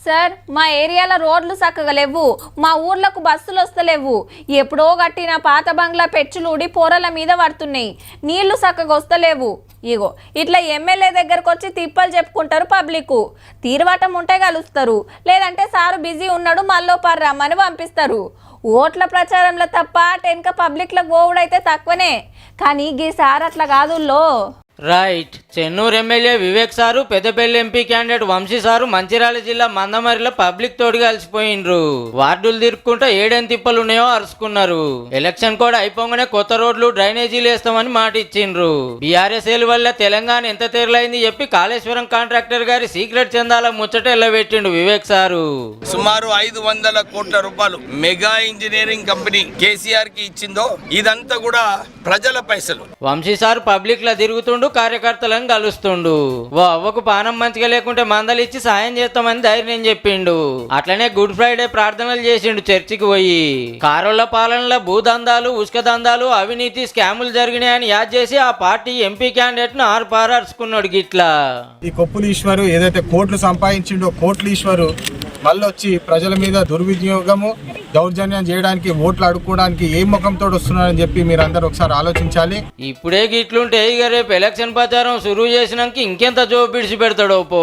Sir మా ఏరియాలో రోడ్లు చక్కగా లేవు, మా ఊర్లకు బస్సులు వస్తలేవు, ఎప్పుడో కట్టిన పాత బంగ్లా పెచ్చులు ఊడి పోరల మీద పడుతున్నాయి, నీళ్లు చక్కగా వస్తలేవు. ఇగో ఇట్లా ఎమ్మెల్యే దగ్గరకు వచ్చి తిప్పలు చెప్పుకుంటారు పబ్లిక్. తీరువాటం ఉంటే కలుస్తారు, లేదంటే సారు బిజీ ఉన్నాడు మళ్ళీ రమ్మని పంపిస్తారు. ఓట్ల ప్రచారంలో తప్ప టెన్క పబ్లిక్లో గోవుడైతే తక్కువనే, కానీ ఈ సార్ అట్లా కాదుల్లో. Right. Chennur MLA Vivek sir, Peddapalli MP candidate Vamsi sir Mancherial జిల్లా మందమరిలో పబ్లిక్ తోడు కలిసిపోయిండ్రు. వార్డులు తిరుక్కుంటా ఏడేం తిప్పలు ఉన్నాయో అరుచుకున్నారు. ఎలక్షన్ కూడా అయిపోగానే కొత్త రోడ్లు డ్రైనేజీలు వేస్తామని మాట ఇచ్చిండ్రు. బీఆర్ఎస్ వల్ల తెలంగాణ ఎంత తెరలైంది చెప్పి కాళేశ్వరం కాంట్రాక్టర్ గారి సీక్రెట్ చందాల ముచ్చట ఎల్లబెట్టిండు వివేక్ సారు. సుమారు 500 కోట్ల రూపాయలు మెగా ఇంజనీరింగ్ కంపెనీ కేసీఆర్ కి ఇచ్చిందో ఇదంతా కూడా ప్రజల పైసలు. వంశీ సారు పబ్లిక్ లా తిరుగుతుండు, కార్యకర్తలను కలుస్తుండు. ఓ అవ్వకు పానం మంచిగా లేకుంటే మందలిచ్చి సాయం చేస్తామని ధైర్యం చెప్పిండు. అట్లనే గుడ్ ఫ్రైడే ప్రార్థనలు చేసిండు చర్చికి పోయి. కారోళ్ల పాలనలో భూదందాలు, ఉసుక దందాలు, అవినీతి స్కాములు జరిగినాయని యాద్ చేసి ఆ పార్టీ ఎంపీ క్యాండిడేట్ ను ఆర్పారర్చుకున్నాడు. గిట్లా ఈ కొప్పులు ఈశ్వరు ఏదైతే కోట్లు సంపాదించిండో కోట్లు ఈశ్వరు మళ్ళీ వచ్చి ప్రజల మీద దుర్వినియోగము, దౌర్జన్యం చేయడానికి, ఓట్లు అడుక్కోవడానికి ఏ ముఖంతో వస్తున్నారని చెప్పి మీరందరూ ఒకసారి ఆలోచించాలి. ఇప్పుడే గిట్లుంటే ఇక రేపు ఎలక్షన్ ప్రచారం సురువు చేసినాక ఇంకెంత జోబు విడిచి పెడతాడో పో.